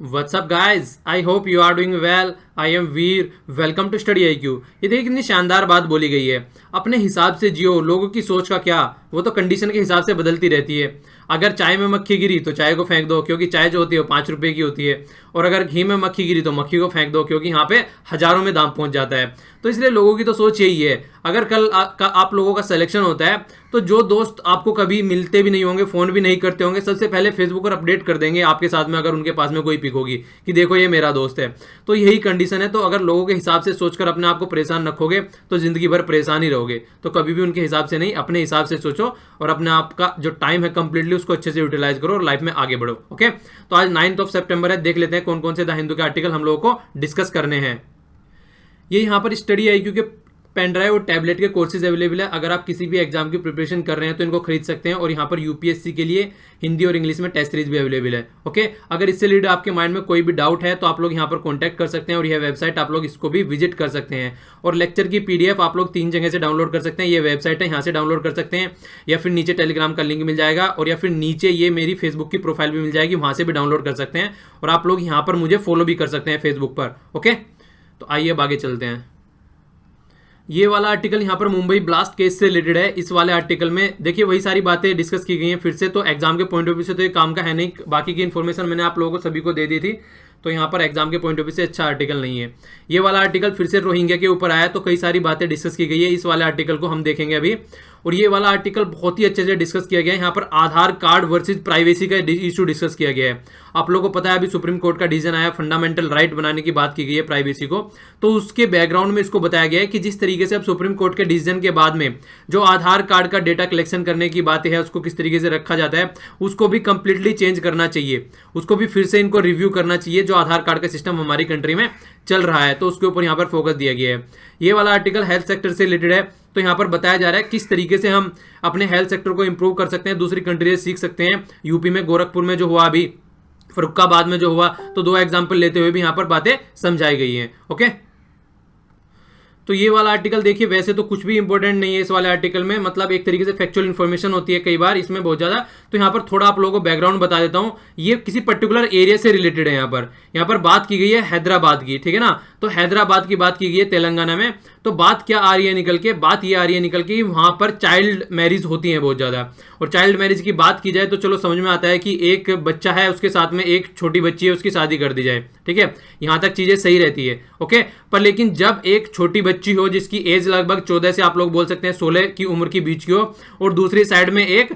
What's up guys? I hope you are doing well. I am Veer. Welcome to study IQ. ये देखिए कितनी शानदार बात बोली गई है. अपने हिसाब से जियो. लोगों की सोच का क्या, वो तो कंडीशन के हिसाब से बदलती रहती है. अगर चाय में मक्खी गिरी तो चाय को फेंक दो, क्योंकि चाय जो होती है वो 5 रुपए की होती है. और अगर घी में मक्खी गिरी तो मक्खी को फेंक दो, क्योंकि यहाँ पे हजारों में दाम पहुंच जाता है. तो इसलिए लोगों की तो सोच यही है. अगर कल आप लोगों का सिलेक्शन होता है तो जो दोस्त आपको कभी मिलते भी नहीं होंगे, फोन भी नहीं करते होंगे, सबसे पहले फेसबुक पर अपडेट कर देंगे आपके साथ में, अगर उनके पास में कोई पिक होगी कि देखो ये मेरा दोस्त है. तो यही कंडीशन है. तो अगर लोगों के हिसाब से सोचकर अपने आप को परेशान रखोगे तो जिंदगी भर परेशान ही रहोगे. तो कभी भी उनके हिसाब से नहीं, अपने हिसाब से सोचो और अपने आप का जो टाइम है कंप्लीटली उसको अच्छे से यूटिलाइज करो और लाइफ में आगे बढ़ो. ओके, तो आज 9 सितंबर है. देख लेते हैं कौन कौन से द हिंदू के आर्टिकल हम लोगों को डिस्कस करने हैं. ये यहाँ पर स्टडी IQ के पेन ड्राइव और टैबलेट के कोर्सेज अवेलेबल है. अगर आप किसी भी एग्जाम की प्रिपरेशन कर रहे हैं तो इनको खरीद सकते हैं. और यहाँ पर यूपीएससी के लिए हिंदी और इंग्लिश में टेस्ट सीरीज भी अवेलेबल है. ओके, अगर इससे रिलेटेड आपके माइंड में कोई भी डाउट है तो आप लोग यहाँ पर कॉन्टैक्ट कर सकते हैं. और यह वेबसाइट आप लोग इसको भी विजिट कर सकते हैं. और लेक्चर की PDF आप लोग 3 जगह से डाउनलोड कर सकते हैं. ये वेबसाइट है, यहाँ से डाउनलोड कर सकते हैं, या फिर नीचे टेलीग्राम का लिंक मिल जाएगा, और या फिर नीचे ये मेरी फेसबुक की प्रोफाइल भी मिल जाएगी, वहाँ से भी डाउनलोड कर सकते हैं. और आप लोग यहाँ पर मुझे फॉलो भी कर सकते हैं फेसबुक पर. ओके, तो आइए अब आगे चलते हैं. ये वाला आर्टिकल यहाँ पर मुंबई ब्लास्ट केस से रिलेटेड है. इस वाले आर्टिकल में देखिए वही सारी बातें डिस्कस की गई हैं फिर से. तो एग्जाम के पॉइंट ऑफ व्यू से तो ये काम का है नहीं. बाकी की इन्फॉर्मेशन मैंने आप लोगों को सभी को दे दी थी, तो यहाँ पर एग्जाम के पॉइंट ऑफ व्यू से अच्छा आर्टिकल नहीं है. ये वाला आर्टिकल फिर से रोहिंग्या के ऊपर आया, तो कई सारी बातें डिस्कस की गई है. इस वाले आर्टिकल को हम देखेंगे अभी. और ये वाला आर्टिकल बहुत ही अच्छे से डिस्कस किया गया है. यहाँ पर आधार कार्ड वर्सेज प्राइवेसी का इशू डिस्कस किया गया है. आप लोगों को पता है अभी सुप्रीम कोर्ट का डिसीजन आया, फंडामेंटल राइट बनाने की बात की गई है प्राइवेसी को. तो उसके बैकग्राउंड में इसको बताया गया है कि जिस तरीके से अब सुप्रीम कोर्ट के डिसीजन के बाद में जो आधार कार्ड का डेटा कलेक्शन करने की बातें है उसको किस तरीके से रखा जाता है, उसको भी कंप्लीटली चेंज करना चाहिए. उसको भी फिर से इनको रिव्यू करना चाहिए. जो आधार कार्ड का सिस्टम हमारी कंट्री में चल रहा है, तो उसके ऊपर यहाँ पर फोकस दिया गया है. ये वाला आर्टिकल हेल्थ सेक्टर से रिलेटेड है. तो यहाँ पर बताया जा रहा है किस तरीके से हम अपने हेल्थ सेक्टर को इंप्रूव कर सकते हैं, दूसरी कंट्री से सीख सकते हैं. यूपी में गोरखपुर में जो हुआ, अभी फरुखाबाद में जो हुआ, तो 2 एग्जाम्पल लेते हुए भी यहाँ पर बातें समझाई गई हैं. ओके, तो ये वाला आर्टिकल देखिए, वैसे तो कुछ भी इंपॉर्टेंट नहीं है इस वाले आर्टिकल में, मतलब एक तरीके से फैक्चुअल इन्फॉर्मेशन होती है कई बार इसमें बहुत ज्यादा. तो यहाँ पर थोड़ा आप लोगों को बैकग्राउंड बता देता हूँ. ये किसी पर्टिकुलर एरिया से रिलेटेड है. यहाँ पर बात की गई है हैदराबाद की, ठीक है ना. तो हैदराबाद की बात की गई है तेलंगाना में. तो बात क्या आ रही है निकल के, बात ये आ रही है निकल के वहां पर चाइल्ड मैरिज होती है बहुत ज्यादा. और चाइल्ड मैरिज की बात की जाए तो चलो समझ में आता है कि एक बच्चा है, उसके साथ में एक छोटी बच्ची है, उसकी शादी कर दी जाए, ठीक है. यहां तक चीजें सही रहती है. ओके, पर लेकिन जब एक छोटी बच्ची हो जिसकी एज लगभग 14 से आप लोग बोल सकते हैं 16 की उम्र की बीच की हो, और दूसरी साइड में एक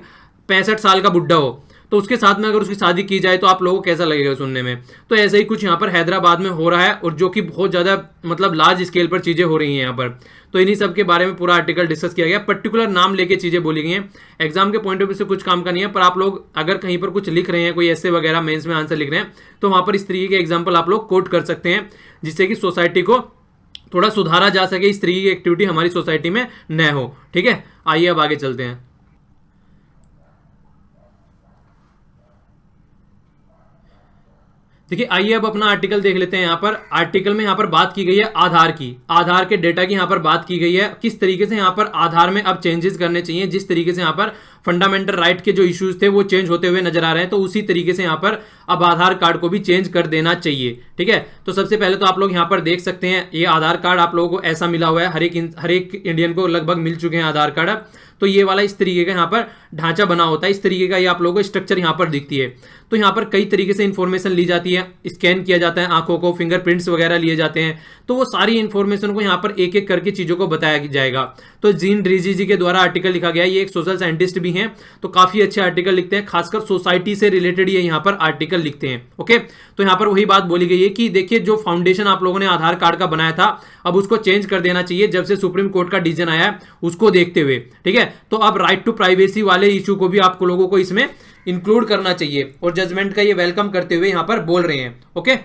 65 साल का बुढ़ा हो, तो उसके साथ में अगर उसकी शादी की जाए तो आप लोगों को कैसा लगेगा सुनने में. तो ऐसा ही कुछ यहाँ पर हैदराबाद में हो रहा है, और जो कि बहुत ज्यादा मतलब लार्ज स्केल पर चीजें हो रही हैं यहाँ पर. तो इन्हीं सब के बारे में पूरा आर्टिकल डिस्कस किया गया. पर्टिकुलर नाम लेके चीजें बोली गई हैं. एग्जाम के पॉइंट ऑफ व्यू से कुछ काम का नहीं है, पर आप लोग अगर कहीं पर कुछ लिख रहे हैं, कोई ऐसे वगैरह मेंस में आंसर लिख रहे हैं, तो वहां पर इस तरीके के एग्जाम्पल आप लोग कोट कर सकते हैं, जिससे कि सोसाइटी को थोड़ा सुधारा जा सके, इस तरीके की एक्टिविटी हमारी सोसाइटी में न हो. ठीक है, आइए अब आगे चलते हैं. देखिए आइए अब अपना आर्टिकल देख लेते हैं. यहाँ पर आर्टिकल में यहाँ पर बात की गई है आधार की, आधार के डेटा की यहाँ पर बात की गई है. किस तरीके से यहाँ पर आधार में अब चेंजेस करने चाहिए, जिस तरीके से यहाँ पर फंडामेंटल राइट के जो इश्यूज थे वो चेंज होते हुए नजर आ रहे हैं, तो उसी तरीके से यहाँ पर अब आधार कार्ड को भी चेंज कर देना चाहिए. ठीक है, तो सबसे पहले तो आप लोग यहाँ पर देख सकते हैं ये आधार कार्ड आप लोगों को ऐसा मिला हुआ है. हर एक इंडियन को लगभग मिल चुके हैं आधार कार्ड. तो ये वाला इस तरीके का यहाँ पर ढांचा बना होता है, इस तरीके का ये आप लोगों को स्ट्रक्चर यहाँ पर दिखती है. तो यहाँ पर कई तरीके से इंफॉर्मेशन ली जाती है, स्कैन किया जाता है आंखों को, फिंगरप्रिंट्स वगैरह लिए जाते हैं. तो वो सारी इंफॉर्मेशन को यहाँ पर एक एक करके चीजों को बताया जाएगा. तो जीन ड्रीजी जी के द्वारा आर्टिकल लिखा गया है. ये एक सोशल साइंटिस्ट भी हैं, तो काफी अच्छे आर्टिकल लिखते हैं, खासकर सोसाइटी से रिलेटेड ये यहाँ पर आर्टिकल लिखते हैं. ओके, तो यहाँ पर वही बात बोली गई है कि देखिए जो फाउंडेशन आप लोगों ने आधार कार्ड का बनाया था, अब उसको चेंज कर देना चाहिए जब से सुप्रीम कोर्ट का डिसीजन आया है उसको देखते हुए. ठीक है, तो अब राइट टू प्राइवेसी वाले इशू को भी आपको लोगों को इसमें इंक्लूड करना चाहिए, और जजमेंट का ये वेलकम करते हुए यहां पर बोल रहे हैं. ओके,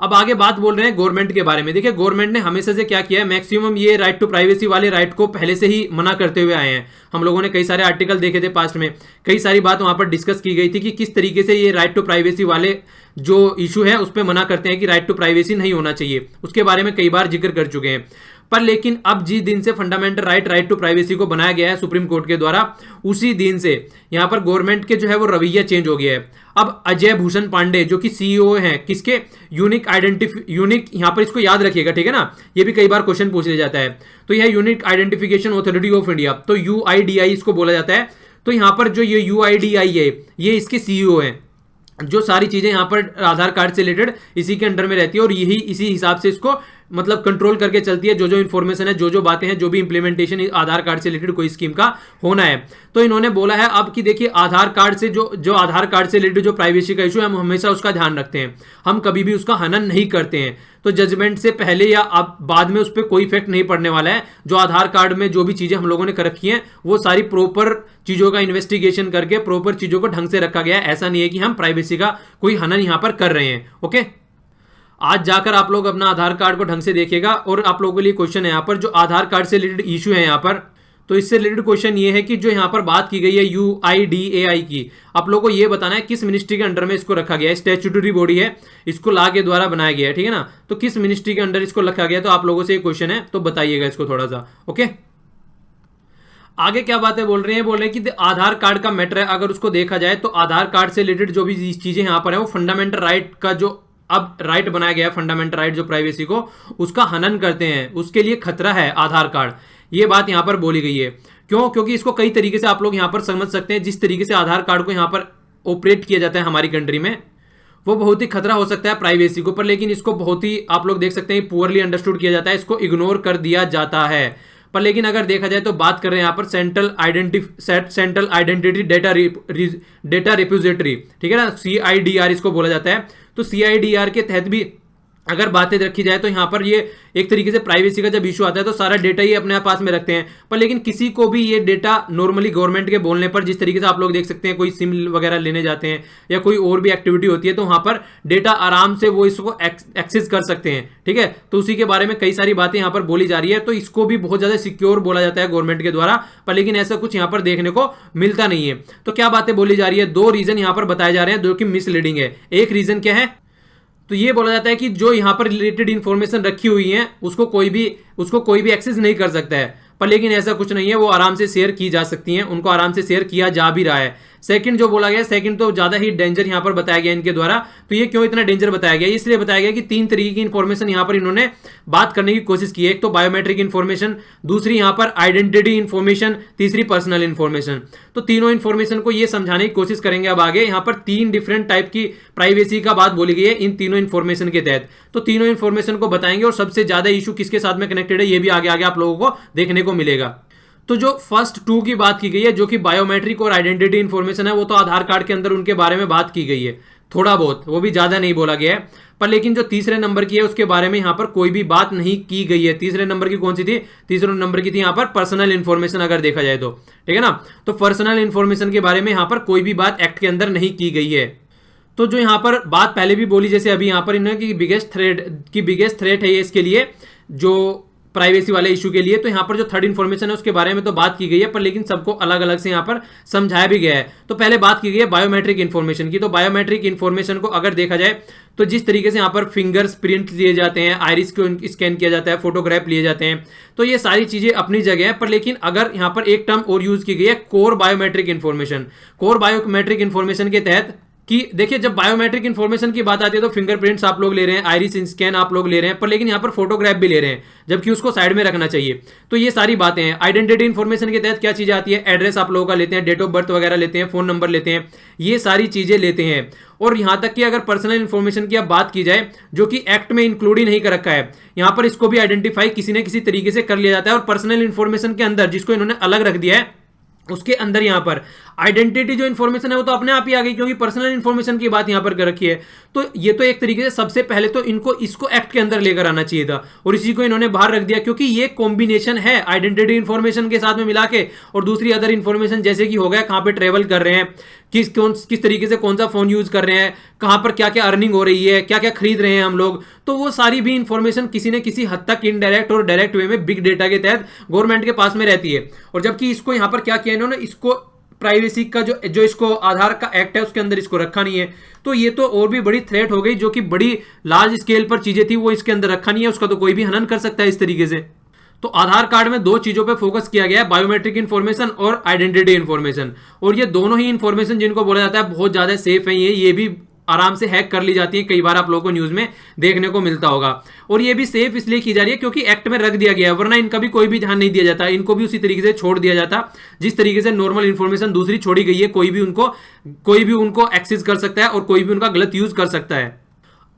अब आगे बात बोल रहे हैं गवर्नमेंट के बारे में. देखिए गवर्नमेंट ने हमेशा से क्या किया है, मैक्सिमम ये राइट टू प्राइवेसी वाले राइट को पहले से ही मना करते हुए आए हैं. हम लोगों ने कई सारे आर्टिकल देखे थे पास्ट में, कई सारी बात वहां पर डिस्कस की गई थी कि किस तरीके से ये राइट टू प्राइवेसी वाले जो इशू है उस पर मना करते हैं कि राइट टू प्राइवेसी नहीं होना चाहिए. उसके बारे में कई बार जिक्र कर चुके हैं. पर लेकिन अब जिस दिन से फंडामेंटल राइट टू प्राइवेसी को बनाया गया है सुप्रीम कोर्ट के द्वारा, उसी दिन से यहां पर गवर्नमेंट के जो है वो रवैया चेंज हो गया है। अब अजय भूषण पांडे जो कि सीईओ हैं किसके, यूनिक यहां पर इसको याद रखिएगा, ठीक है ना, ये भी कई बार क्वेश्चन पूछ लिया जाता है। तो यह unique identification authority of India, तो यूआईडीआई इसको बोला जाता है। तो यहां पर जो ये यूआईडीआई है ये इसके सीईओ हैं। जो सारी चीजें यहाँ पर आधार कार्ड से रिलेटेड इसी के अंडर में रहती है और यही इसी हिसाब से इसको मतलब कंट्रोल करके चलती है। जो इन्फॉर्मेशन है, जो बातें हैं, जो भी इंप्लीमेंटेशन आधार कार्ड से रिलेटेड कोई स्कीम का होना है। तो इन्होंने बोला है अब कि देखिए आधार कार्ड से जो आधार कार्ड से रिलेटेड जो प्राइवेसी का इशू है, हम हमेशा उसका ध्यान रखते हैं, हम कभी भी उसका हनन नहीं करते हैं। तो जजमेंट से पहले या अब बाद में उस पर कोई इफेक्ट नहीं पड़ने वाला है। जो आधार कार्ड में जो भी चीजें हम लोगों ने कर रखी हैं वो सारी प्रॉपर चीजों का इन्वेस्टिगेशन करके प्रॉपर चीजों को ढंग से रखा गया है। ऐसा नहीं है कि हम प्राइवेसी का कोई हनन यहां पर कर रहे हैं। ओके, आज जाकर आप लोग अपना आधार कार्ड को ढंग से देखिएगा। और आप लोगों के लिए क्वेश्चन है यहाँ पर, जो आधार कार्ड से रिलेटेड इशू है यहाँ पर, तो इससे रिलेटेड क्वेश्चन ये है कि जो यहाँ पर बात की गई है यूआईडीएआई की, आप लोगों को ये बताना है किस मिनिस्ट्री के अंडर में इसको रखा गया है। स्टैट्यूटरी बॉडी है, इसको ला के द्वारा बनाया गया है, ठीक है ना। तो किस मिनिस्ट्री के अंडर इसको रखा गया, तो आप लोगों से ये क्वेश्चन है, तो बताइएगा इसको थोड़ा सा। ओके, आगे क्या बातें बोल रहे हैं कि आधार कार्ड का मैटर है, अगर उसको देखा जाए तो आधार कार्ड से रिलेटेड जो भी चीजें यहाँ पर है वो फंडामेंटल राइट का जो अब राइट बनाया गया है, फंडामेंटल राइट जो प्राइवेसी को उसका हनन करते हैं, उसके लिए खतरा है आधार कार्ड। ये बात यहां पर बोली गई है। क्यों? क्योंकि इसको कई तरीके से आप लोग यहां पर समझ सकते हैं। जिस तरीके से आधार कार्ड को यहां पर ऑपरेट किया जाता है हमारी कंट्री में, वो बहुत ही खतरा हो सकता है प्राइवेसी को, पर लेकिन इसको बहुत ही आप लोग देख सकते हैं पुअरली अंडरस्टूड किया जाता है, इसको इग्नोर कर दिया जाता है। पर लेकिन अगर देखा जाए तो बात कर रहे हैं यहां पर सेंट्रल आइडेंटिटी डेटा रिपोजिटरी, ठीक है ना, CIDR इसको बोला जाता है। तो CIDR के तहत भी अगर बातें रखी जाए तो यहाँ पर ये एक तरीके से प्राइवेसी का जब इशू आता है तो सारा डेटा ही अपने पास में रखते हैं। पर लेकिन किसी को भी ये डेटा नॉर्मली गवर्नमेंट के बोलने पर, जिस तरीके से आप लोग देख सकते हैं कोई सिम वगैरह लेने जाते हैं या कोई और भी एक्टिविटी होती है, तो वहां पर डेटा आराम से वो इसको एक्सेस कर सकते हैं, ठीक है। तो उसी के बारे में कई सारी बातें यहाँ पर बोली जा रही है। तो इसको भी बहुत ज्यादा सिक्योर बोला जाता है गवर्नमेंट के द्वारा, पर लेकिन ऐसा कुछ यहाँ पर देखने को मिलता नहीं है। तो क्या बातें बोली जा रही है, दो रीजन यहाँ पर बताए जा रहे हैं जो कि मिसलीडिंग है। एक रीजन क्या है, तो ये बोला जाता है कि जो यहां पर रिलेटेड इंफॉर्मेशन रखी हुई है उसको कोई भी एक्सेस नहीं कर सकता है। पर लेकिन ऐसा कुछ नहीं है, वो आराम से शेयर की जा सकती हैं, उनको आराम से शेयर किया जा भी रहा है। सेकंड जो बोला गया, सेकंड तो ज्यादा ही डेंजर यहां पर बताया गया इनके द्वारा। तो ये क्यों इतना डेंजर बताया गया, इसलिए बताया गया कि 3 तरीके की इंफॉर्मेशन यहां पर इन्होंने बात करने की कोशिश की है। एक तो बायोमेट्रिक इंफॉर्मेशन, दूसरी यहां पर आइडेंटिटी इंफॉर्मेशन, तीसरी पर्सनल इंफॉर्मेशन। तो तीनों इंफॉर्मेशन को ये समझाने की कोशिश करेंगे अब आगे। यहां पर 3 डिफरेंट टाइप की प्राइवेसी का बात बोली गई है इन तीनों इंफॉर्मेशन के तहत। तो तीनों इंफॉर्मेशन को बताएंगे और सबसे ज्यादा इशू किसके साथ में कनेक्टेड है ये भी आगे आगे आप लोगों को देखने को मिलेगा। तो जो फर्स्ट 2 की बात की गई है, जो कि बायोमेट्रिक और आइडेंटिटी इंफॉर्मेशन है, वो तो आधार कार्ड के अंदर उनके बारे में बात की गई है थोड़ा बहुत, वो भी ज्यादा नहीं बोला गया है। पर लेकिन जो तीसरे नंबर की है उसके बारे में यहां पर कोई भी बात नहीं की गई है। तीसरे नंबर की कौन सी थी, तीसरे नंबर की थी यहां पर पर्सनल इंफॉर्मेशन, अगर देखा जाए तो, ठीक है ना। तो पर्सनल इंफॉर्मेशन के बारे में यहां पर कोई भी बात एक्ट के अंदर नहीं की गई है। तो जो यहां पर बात पहले भी बोली, जैसे अभी यहां पर इन्होंने कि बिगेस्ट थ्रेट है ये इसके लिए, जो प्राइवेसी वाले इशू के लिए। तो यहां पर जो थर्ड इंफॉर्मेशन है उसके बारे में तो बात की गई है, पर लेकिन सबको अलग अलग से यहां पर समझाया भी गया है। तो पहले बात की गई है बायोमेट्रिक इंफॉर्मेशन की। तो बायोमेट्रिक इंफॉर्मेशन को अगर देखा जाए तो जिस तरीके से यहां पर फिंगर्स प्रिंट लिए जाते हैं, आइरिस को स्कैन किया जाता है, फोटोग्राफ लिए जाते हैं, तो ये सारी चीजें अपनी जगह है। पर लेकिन अगर यहां पर एक टर्म और यूज की गई है, core biometric information. Core biometric information के तहत कि देखिए जब बायोमेट्रिक इंफॉर्मेशन की बात आती है तो फिंगरप्रिंट्स आप लोग ले रहे हैं, आइरिस स्कैन आप लोग ले रहे हैं, पर लेकिन यहां पर फोटोग्राफ भी ले रहे हैं, जबकि उसको साइड में रखना चाहिए। तो ये सारी बातें हैं। आइडेंटिटी इंफॉर्मेशन के तहत क्या चीजें आती है, एड्रेस आप लोगों का लेते हैं, डेट ऑफ बर्थ वगैरह लेते हैं, फोन नंबर लेते हैं, ये सारी चीजें लेते हैं। और यहां तक कि अगर पर्सनल इंफॉर्मेशन की अब बात की जाए, जो कि एक्ट में इंक्लूड ही नहीं कर रखा है, यहां पर इसको भी आइडेंटिफाई किसी न किसी तरीके से कर लिया जाता है। और पर्सनल इंफॉर्मेशन के अंदर जिसको इन्होंने अलग रख दिया है, उसके अंदर यहां पर आइडेंटिटी जो इंफॉर्मेशन है वो तो अपने आप ही आ गई, क्योंकि पर्सनल इंफॉर्मेशन की बात यहां पर कर रखी है। तो ये तो एक तरीके से सबसे पहले तो इसको एक्ट के अंदर लेकर आना चाहिए था, और इसी को इन्होंने बाहर रख दिया, क्योंकि ये कॉम्बिनेशन है आइडेंटिटी इंफॉर्मेशन के साथ में मिला के, और दूसरी अदर इंफॉर्मेशन जैसे कि हो गया कहां पे ट्रेवल कर रहे हैं, किस तरीके से कौन सा फोन यूज कर रहे हैं, कहां पर क्या क्या अर्निंग हो रही है, क्या क्या खरीद रहे हैं हम लोग। तो वो सारी भी इंफॉर्मेशन किसी न किसी हद तक इनडायरेक्ट और डायरेक्ट वे में बिग डेटा के तहत गवर्नमेंट के पास में रहती है। और जबकि इसको यहां पर क्या किया इन्होंने, इसको प्राइवेसी का जो इसको आधार का एक्ट है उसके अंदर इसको रखा नहीं है। तो ये तो और भी बड़ी थ्रेट हो गई, जो कि बड़ी लार्ज स्केल पर चीजें थी वो इसके अंदर रखा नहीं है, उसका तो कोई भी हनन कर सकता है इस तरीके से। तो आधार कार्ड में दो चीजों पे फोकस किया गया है, बायोमेट्रिक इन्फॉर्मेशन और आइडेंटिटी इन्फॉर्मेशन। और ये दोनों ही इन्फॉर्मेशन जिनको बोला जाता है बहुत ज्यादा सेफ है, ये भी आराम से हैक कर ली जाती है, कई बार आप लोगों को न्यूज में देखने को मिलता होगा। और ये भी सेफ इसलिए की जा रही है क्योंकि एक्ट में रख दिया गया है, वरना इनका भी कोई भी ध्यान नहीं दिया जाता, इनको भी उसी तरीके से छोड़ दिया जाता जिस तरीके से नॉर्मल इन्फॉर्मेशन दूसरी छोड़ी गई है। कोई भी उनको एक्सेस कर सकता है और कोई भी उनका गलत यूज कर सकता है।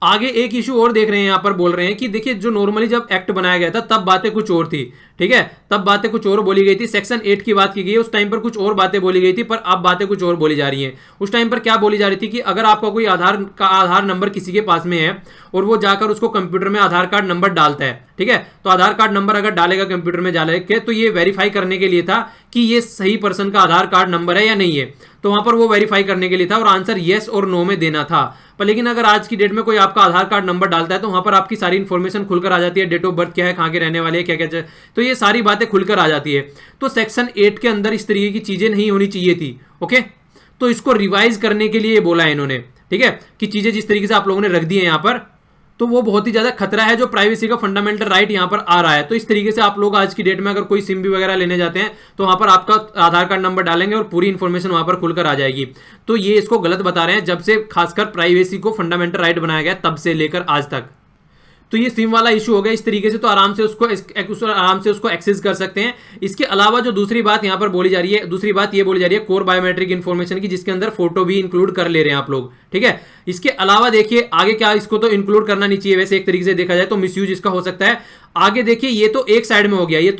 आगे एक इशू और देख रहे हैं, यहां पर बोल रहे हैं कि देखिए जो नॉर्मली जब एक्ट बनाया गया था तब बातें कुछ और थी, ठीक है, तब बातें कुछ और बोली गई थी, सेक्शन 8 की बात की गई है, उस टाइम पर कुछ और बातें बोली गई थी, पर अब बातें कुछ और बोली जा रही हैं। उस टाइम पर क्या बोली जा रही थी कि अगर आपका कोई आधार नंबर किसी के पास में है और वो जाकर उसको कंप्यूटर में आधार कार्ड नंबर डालता है, ठीक है, तो आधार कार्ड नंबर अगर डालेगा कंप्यूटर में डालेगा तो ये वेरीफाई करने के लिए था कि ये सही पर्सन का आधार कार्ड नंबर है या नहीं है, तो वहां पर वो वेरीफाई करने के लिए था और आंसर येस और नो में देना था। पर लेकिन अगर आज की डेट में कोई आपका आधार कार्ड नंबर डालता है तो वहां पर आपकी सारी इंफॉर्मेशन खुलकर आ जाती है, डेट ऑफ बर्थ क्या है, कहां के रहने वाले हैं, क्या क्या, तो ये सारी बातें खुलकर आ जाती है। तो सेक्शन 8 के अंदर इस तरीके की चीजें नहीं होनी चाहिए थी, ओके, तो इसको रिवाइज करने के लिए बोला है इन्होंने, ठीक है, कि चीजें जिस तरीके से आप लोगों ने रख दी है यहां पर, तो वो बहुत ही ज्यादा खतरा है जो प्राइवेसी का फंडामेंटल राइट यहां पर आ रहा है। तो इस तरीके से आप लोग आज की डेट में अगर कोई सिम भी वगैरह लेने जाते हैं तो वहां पर आपका आधार कार्ड नंबर डालेंगे और पूरी इंफॉर्मेशन वहां पर खुलकर आ जाएगी। तो ये इसको गलत बता रहे हैं, जब से खासकर प्राइवेसी को फंडामेंटल राइट बनाया गया तब से लेकर आज तक। तो ये सिम वाला इशू हो गया इस तरीके से, तो आराम से उसको एक्सेस कर सकते हैं। इसके अलावा जो दूसरी बात यहां पर बोली जा रही है, दूसरी बात ये बोली जा रही है कोर बायोमेट्रिक इन्फॉर्मेशन की, जिसके अंदर फोटो भी इंक्लूड कर ले रहे हैं आप लोग, ठीक है। इसके अलावा देखिए आगे क्या, इसको तो इंक्लूड करना नहीं चाहिए वैसे एक तरीके से देखा जाए तो मिसयूज इसका हो सकता है। आगे देखिए ये तो एक साइड में हो गया, ये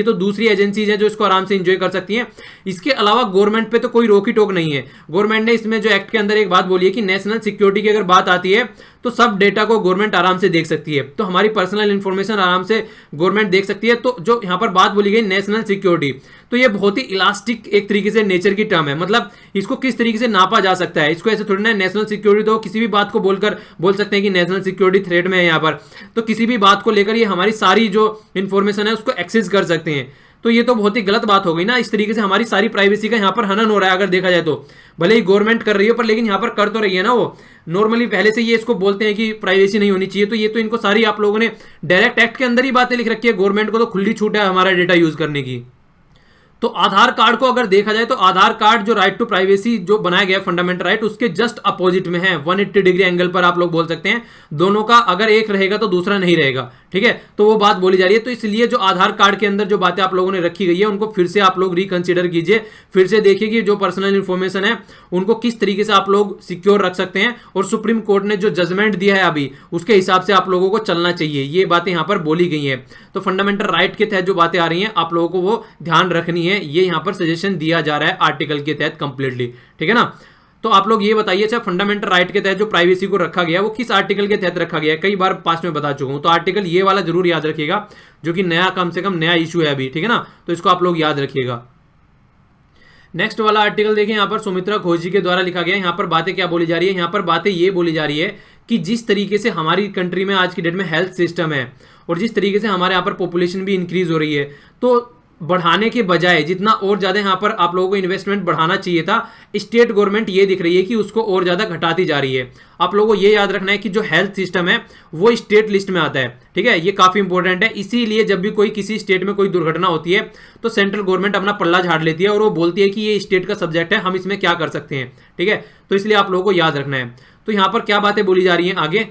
तो दूसरी एजेंसीज है जो इसको आराम से एंजॉय कर सकती हैं। इसके अलावा गवर्नमेंट पे तो कोई रोकी टोक नहीं है। गवर्नमेंट ने इसमें जो एक्ट के अंदर एक बात बोली है कि नेशनल सिक्योरिटी की अगर बात आती है तो सब डेटा को गवर्नमेंट आराम से देख सकती है, तो हमारी पर्सनल इंफॉर्मेशन आराम से गवर्नमेंट देख सकती है। तो जो यहां पर बात बोली गई नेशनल सिक्योरिटी, तो ये बहुत ही इलास्टिक एक तरीके से नेचर की टर्म है, मतलब इसको किस तरीके से नापा जा सकता है, इसको ऐसे थोड़ी ना नेशनल सिक्योरिटी तो किसी भी बात को बोलकर बोल सकते हैं कि नेशनल सिक्योरिटी थ्रेट में है यहाँ पर, तो किसी भी बात को लेकर ये हमारी सारी जो इंफॉर्मेशन है उसको एक्सेस कर सकते हैं। तो ये तो बहुत ही गलत बात हो गई ना, इस तरीके से हमारी सारी प्राइवेसी का यहाँ पर हनन हो रहा है अगर देखा जाए तो। भले ही गवर्नमेंट कर रही है पर लेकिन यहाँ पर कर तो रही है ना वो, नॉर्मली पहले से ये इसको बोलते हैं कि प्राइवेसी नहीं होनी चाहिए, तो ये तो इनको सारी आप लोगों ने डायरेक्ट एक्ट के अंदर ही बातें लिख रखी है, गवर्नमेंट को तो खुली छूट है हमारा डेटा यूज करने की। तो आधार कार्ड को अगर देखा जाए तो आधार कार्ड जो राइट टू प्राइवेसी जो बनाया गया फंडामेंटल राइट उसके जस्ट अपोजिट में है, 180 डिग्री एंगल पर आप लोग बोल सकते हैं, दोनों का अगर एक रहेगा तो दूसरा नहीं रहेगा, ठीक है, तो वो बात बोली जा रही है। तो इसलिए जो आधार कार्ड के अंदर जो बातें आप लोगों ने रखी गई है उनको फिर से आप लोग रिकंसिडर कीजिए, फिर से देखिए कि जो पर्सनल इंफॉर्मेशन है उनको किस तरीके से आप लोग सिक्योर रख सकते हैं, और सुप्रीम कोर्ट ने जो जजमेंट दिया है अभी उसके हिसाब से आप लोगों को चलना चाहिए, ये बातें यहां पर बोली गई है। तो फंडामेंटल राइट के तहत जो बातें आ रही हैं आप लोगों को वो ध्यान रखनी है, ये यहां पर सजेशन दिया जा रहा है आर्टिकल के तहत कंप्लीटली, ठीक है ना। तो आप लोग ये बताइए अच्छा फंडामेंटल राइट के तहत जो प्राइवेसी को रखा गया वो किस आर्टिकल के तहत रखा गया है, कई बार पास्ट में बता चुका हूं, तो आर्टिकल ये वाला जरूर याद रखिएगा जो कि नया कम से कम नया इशू है अभी, ठीक है ना, तो इसको आप लोग याद रखिएगा। नेक्स्ट वाला आर्टिकल देखिए यहाँ पर सुमित्रा घोष जी के द्वारा लिखा गया है। यहाँ पर बातें क्या बोली जा रही है, यहाँ पर बातें ये बोली जा रही है कि जिस तरीके से हमारी कंट्री में आज की डेट में हेल्थ सिस्टम है और जिस तरीके से हमारे यहाँ पर पॉपुलेशन भी इंक्रीज हो रही है, तो बढ़ाने के बजाय जितना और ज्यादा यहाँ पर आप लोगों को इन्वेस्टमेंट बढ़ाना चाहिए था, स्टेट गवर्नमेंट ये दिख रही है कि उसको और ज्यादा घटाती जा रही है। आप लोगों को ये याद रखना है कि जो हेल्थ सिस्टम है वो स्टेट लिस्ट में आता है, ठीक है, ये काफी इंपॉर्टेंट है। इसीलिए जब भी कोई किसी स्टेट में कोई दुर्घटना होती है तो सेंट्रल गवर्नमेंट अपना पल्ला झाड़ लेती है और वो बोलती है कि ये स्टेट का सब्जेक्ट है, हम इसमें क्या कर सकते हैं, ठीक है, तो इसलिए आप लोगों को याद रखना है। तो यहाँ पर क्या बातें बोली जा रही हैं आगे,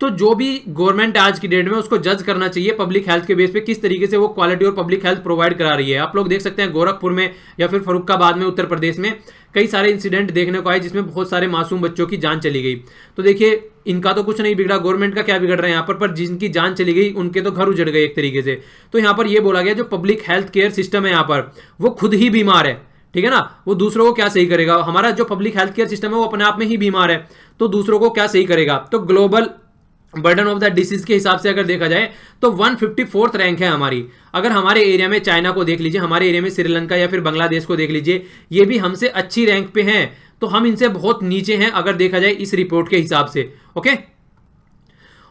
तो जो भी गवर्नमेंट आज की डेट में उसको जज करना चाहिए पब्लिक हेल्थ के बेस पे किस तरीके से वो क्वालिटी और पब्लिक हेल्थ प्रोवाइड करा रही है। आप लोग देख सकते हैं गोरखपुर में या फिर फर्रुखाबाद में उत्तर प्रदेश में कई सारे इंसिडेंट देखने को आए जिसमें बहुत सारे मासूम बच्चों की जान चली गई। तो देखिए इनका तो कुछ नहीं बिगड़ा, गवर्नमेंट का क्या बिगड़ रहा है यहाँ पर जिनकी जान चली गई उनके तो घर उजड़ गए एक तरीके से। तो यहाँ पर यह बोला गया जो पब्लिक हेल्थ केयर सिस्टम है यहाँ पर वो खुद ही बीमार है, ठीक है ना, वो दूसरों को क्या सही करेगा। हमारा जो पब्लिक हेल्थ केयर सिस्टम है वो अपने आप में ही बीमार है, तो दूसरों को क्या सही करेगा। तो global burden of the disease के हिसाब से अगर देखा जाए तो 154th रैंक है हमारी। अगर हमारे एरिया में चाइना को देख लीजिए, हमारे एरिया में श्रीलंका या फिर बांग्लादेश को देख लीजिए, ये भी हमसे अच्छी रैंक पे हैं, तो हम इनसे बहुत नीचे हैं अगर देखा जाए इस रिपोर्ट के हिसाब से, ओके।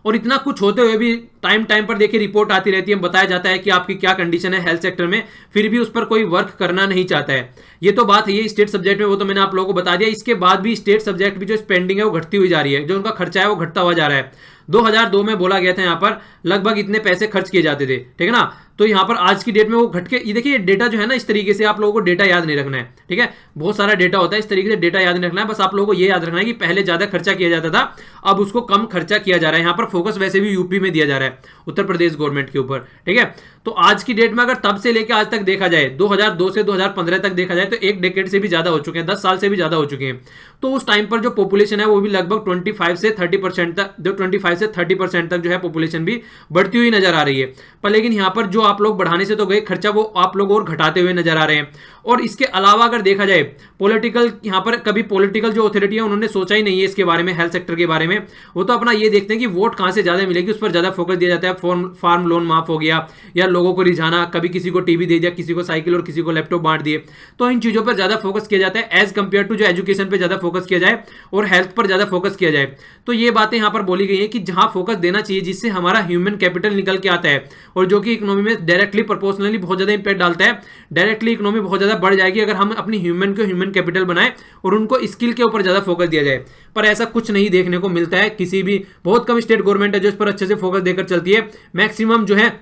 और इतना कुछ होते हुए भी टाइम टाइम पर देखिए रिपोर्ट आती रहती है, बताया जाता है कि आपकी क्या कंडीशन है हेल्थ सेक्टर में, फिर भी उस पर कोई वर्क करना नहीं चाहता है। ये तो बात है ये स्टेट सब्जेक्ट में, वो तो मैंने आप लोगों को बता दिया। इसके बाद भी स्टेट सब्जेक्ट भी जो स्पेंडिंग है वो घटती हुई जा रही है, जो उनका खर्चा है वो घटता हुआ जा रहा है। 2002 में बोला गया था यहाँ पर लगभग इतने पैसे खर्च किए जाते थे, ठीक है ना, तो यहाँ पर आज की डेट में वो घट के, ये देखिए डेटा जो है ना, इस तरीके से आप लोगों को डेटा याद नहीं रखना है, ठीक है, बहुत सारा डेटा होता है, इस तरीके से डेटा याद नहीं रखना है, बस आप लोगों को ये याद रखना है कि पहले ज्यादा खर्चा किया जाता था, अब उसको कम खर्चा किया जा रहा है। यहाँ पर फोकस वैसे भी यूपी में दिया जा रहा है, उत्तर प्रदेश गवर्नमेंट के ऊपर, ठीक है। तो आज की डेट में अगर तब से लेकर आज तक देखा जाए, 2002 से 2015 तक देखा जाए, तो एक डेकेड से भी ज्यादा हो चुके हैं, 10 साल से भी ज्यादा हो चुके हैं। तो उस टाइम पर जो पॉपुलेशन है वो भी लगभग 25 से 30% तक, जो 25 से 30% तक जो है पॉपुलेशन भी बढ़ती हुई नजर आ रही है। पर लेकिन यहाँ पर जो आप लोग बढ़ाने से तो गए खर्चा, वो आप लोग और घटाते हुए नजर आ रहे हैं। और इसके अलावा अगर देखा जाए पॉलिटिकल, यहाँ पर कभी पॉलिटिकल जो अथॉरिटी है उन्होंने सोचा ही नहीं है इसके बारे में, हेल्थ सेक्टर के बारे में। वो तो अपना ये देखते हैं कि वोट कहां से ज्यादा मिलेगी, उस पर ज्यादा फोकस दिया जाता है। फार्म लोन माफ हो गया, या लोगों को रिझाना, कभी किसी को टीवी दे दिया, किसी को साइकिल और किसी को लैपटॉप बांट दिए, तो इन चीजों पर ज्यादा फोकस किया जाता है एज कंपेयर टू जो एजुकेशन पर ज्यादा फोकस किया जाए और हेल्थ पर ज्यादा फोकस किया जाए। तो ये बातें यहाँ पर बोली गई है कि जहां फोकस देना चाहिए, जिससे हमारा ह्यूमन कैपिटल निकल के आता है और जो कि इकोनॉमी में डायरेक्टली प्रोपोर्शनली बहुत ज्यादा इंपैक्ट डालता है। डायरेक्टली इकोनॉमी बहुत ज्यादा बढ़ जाएगी अगर हम अपनी ह्यूमन को ह्यूमन कैपिटल बनाए और उनको स्किल के ऊपर ज्यादा फोकस दिया जाए। पर ऐसा कुछ नहीं देखने को मिलता है किसी भी, बहुत कम स्टेट गवर्नमेंट है जो इस पर अच्छे से फोकस देकर चलती है। मैक्सिमम जो है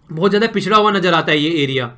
बहुत ज्यादा पिछड़ा हुआ नजर आता है ये एरिया।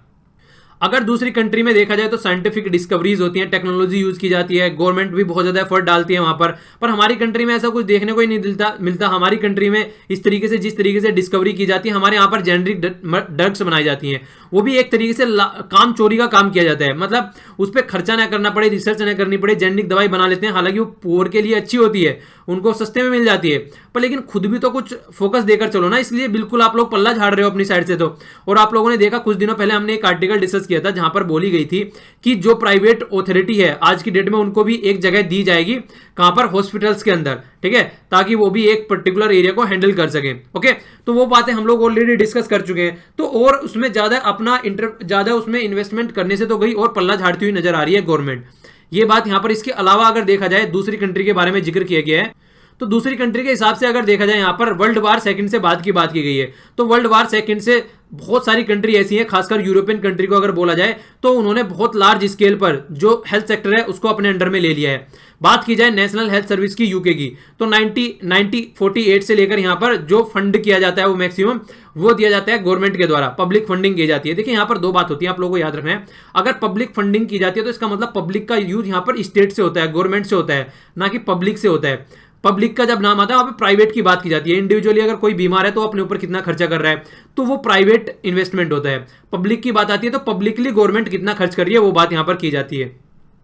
अगर दूसरी कंट्री में देखा जाए तो साइंटिफिक डिस्कवरीज होती हैं, टेक्नोलॉजी यूज की जाती है, गवर्नमेंट भी बहुत ज्यादा एफर्ट डालती है वहां पर हमारी कंट्री में ऐसा कुछ देखने को ही नहीं मिलता। हमारी कंट्री में इस तरीके से, जिस तरीके से डिस्कवरी की जाती है, हमारे यहाँ पर जेनरिक ड्रग्स बनाई जाती हैं, वो भी एक तरीके से काम चोरी का काम किया जाता है। मतलब उस पर खर्चा ना करना पड़े, रिसर्च ना करनी पड़े, जेनरिक दवाई बना लेते हैं, हालांकि वो पुअर के लिए अच्छी होती है, उनको सस्ते में मिल जाती है, पर लेकिन खुद भी तो कुछ फोकस देकर चलो ना। इसलिए बिल्कुल आप लोग पल्ला झाड़ रहे हो अपनी साइड से तो। और आप लोगों ने देखा कुछ दिनों पहले हमने एक आर्टिकल डिस्कस किया था जहां पर बोली गई थी कि जो प्राइवेट ऑथोरिटी है आज की डेट में उनको भी एक जगह दी जाएगी, कहां पर, हॉस्पिटल्स के अंदर, ठीक है, ताकि वो भी एक पर्टिकुलर एरिया को हैंडल कर सकें। ओके, तो वो बातें हम लोग ऑलरेडी डिस्कस कर चुके हैं। तो और उसमें ज्यादा उसमें इन्वेस्टमेंट करने से तो गई और पल्ला झाड़ती हुई नजर आ रही है गवर्नमेंट। ये बात यहां पर। इसके अलावा अगर देखा जाए दूसरी कंट्री के बारे में जिक्र किया गया है, तो दूसरी कंट्री के हिसाब से अगर देखा जाए यहाँ पर वर्ल्ड वार सेकंड से बात की गई है, तो वर्ल्ड वार सेकंड से बहुत सारी कंट्री ऐसी हैं, खासकर यूरोपियन कंट्री को अगर बोला जाए तो उन्होंने बहुत लार्ज स्केल पर जो हेल्थ सेक्टर है उसको अपने अंडर में ले लिया है। बात की जाए नेशनल हेल्थ सर्विस की यूके की, तो 1948 से लेकर यहाँ पर जो फंड किया जाता है वो मैक्सिमम वो दिया जाता है गवर्नमेंट के द्वारा, पब्लिक फंडिंग की जाती है। देखिए यहाँ पर दो बात होती है, आप लोगों को याद रखना है। अगर पब्लिक फंडिंग की जाती है तो इसका मतलब पब्लिक का यूज यहाँ पर स्टेट से होता है, गवर्नमेंट से होता है, ना कि पब्लिक से होता है। पब्लिक का जब नाम आता है वहां पे प्राइवेट की बात की जाती है। इंडिविजुअली अगर कोई बीमार है तो अपने ऊपर कितना खर्चा कर रहा है, तो वो प्राइवेट इन्वेस्टमेंट होता है। पब्लिक की बात आती है तो पब्लिकली गवर्नमेंट कितना खर्च कर रही है वो बात यहां पर की जाती है।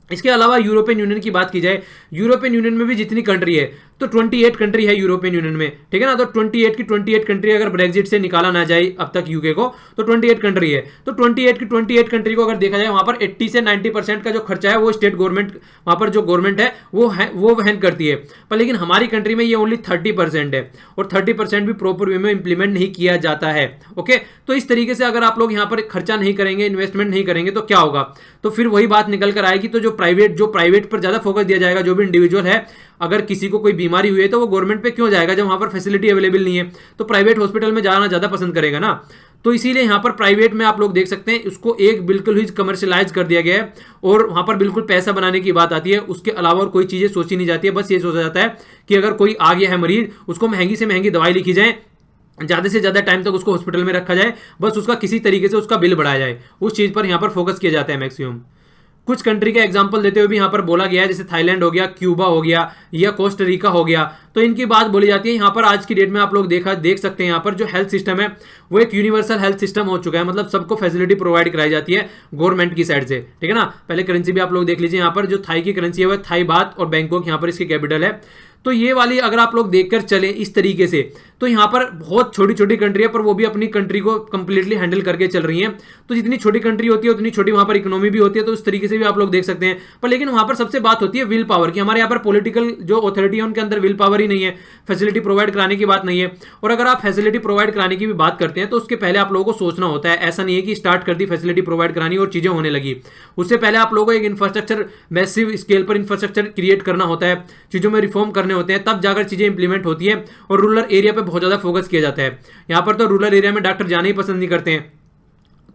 इसके अलावा यूरोपियन यूनियन की बात की जाए, यूरोपियन यूनियन में भी जितनी कंट्री है तो 28 कंट्री है यूरोपियन यूनियन में, ठीक है ना। तो 28 कंट्री अगर ब्रेग्जिट से निकाला ना जाए अब तक यूके को, तो 28 कंट्री है। तो 28 कंट्री को अगर देखा जाए वहां पर 80 से 90% का जो खर्चा है वो स्टेट गवर्नमेंट, वहां पर जो गवर्नमेंट है वो वहन करती है। पर लेकिन हमारी कंट्री में ये ओनली 30% है और 30% भी प्रॉपर वे में इंप्लीमेंट नहीं किया जाता है। ओके, तो इस तरीके से अगर आप लोग यहाँ पर खर्चा नहीं करेंगे, इन्वेस्टमेंट नहीं करेंगे तो क्या होगा, तो फिर वही बात निकल कर आएगी। तो जो प्राइवेट पर ज्यादा फोकस दिया जाएगा, जो भी इंडिविजुअल है, अगर किसी को कोई बीमारी हुई है तो वो गवर्नमेंट पे क्यों जाएगा जब वहां पर फैसिलिटी अवेलेबल नहीं है, तो प्राइवेट हॉस्पिटल में जाना ज्यादा पसंद करेगा ना। तो इसीलिए यहां पर प्राइवेट में आप लोग देख सकते हैं उसको एक बिल्कुल ही कमर्शियलाइज कर दिया गया है और वहां पर बिल्कुल पैसा बनाने की बात आती है। उसके अलावा और कोई चीजें सोची नहीं जाती है, बस ये सोचा जाता है कि अगर कोई आ गया है मरीज, उसको महंगी से महंगी दवाई लिखी जाए, ज्यादा से ज्यादा टाइम तक उसको हॉस्पिटल में रखा जाए, बस उसका किसी तरीके से उसका बिल बढ़ाया जाए, उस चीज पर यहां पर फोकस किया जाता है मैक्सिमम। कुछ कंट्री का एग्जांपल देते हुए भी यहाँ पर बोला गया है, जैसे थाईलैंड हो गया, क्यूबा हो गया या कोस्टारिका हो गया, तो इनकी बात बोली जाती है। यहाँ पर आज की डेट में आप लोग देख सकते हैं यहाँ पर जो हेल्थ सिस्टम है वो एक यूनिवर्सल हेल्थ सिस्टम हो चुका है। मतलब सबको फैसिलिटी प्रोवाइड कराई जाती है गवर्नमेंट की साइड से, ठीक है ना। पहले करेंसी भी आप लोग देख लीजिए, यहाँ पर जो थाई की करेंसी है वो थाई बात और बैंकॉक यहाँ पर इसकी कैपिटल है। तो ये वाली अगर आप लोग देखकर चले इस तरीके से, तो यहाँ पर बहुत छोटी छोटी कंट्री है पर वो भी अपनी कंट्री को कंप्लीटली हैंडल करके चल रही हैं। तो जितनी छोटी कंट्री होती है उतनी छोटी वहां पर इकोनॉमी भी होती है, तो उस तरीके से भी आप लोग देख सकते हैं। पर लेकिन वहां पर सबसे बात होती है विल पावर की। हमारे यहाँ पर पॉलिटिकल जो अथॉरिटी है उनके अंदर विल पावर ही नहीं है, फैसिलिटी प्रोवाइड कराने की बात नहीं है। और अगर आप फैसिलिटी प्रोवाइड कराने की भी बात करते हैं तो उसके पहले आप लोगों को सोचना होता है। ऐसा नहीं है कि स्टार्ट कर दी फैसिलिटी प्रोवाइड करानी और चीजें होने लगी, उससे पहले आप लोगों को एक इंफ्रास्ट्रक्चर, मैसिव स्केल पर इंफ्रास्ट्रक्चर क्रिएट करना होता है, चीजों में रिफॉर्म करने होते हैं, तब जाकर चीजें इंप्लीमेंट होती है। और रूरल एरिया पे बहुत ज्यादा फोकस किया जाता है। यहाँ पर तो रूरल एरिया में डॉक्टर जाना ही पसंद नहीं करते हैं।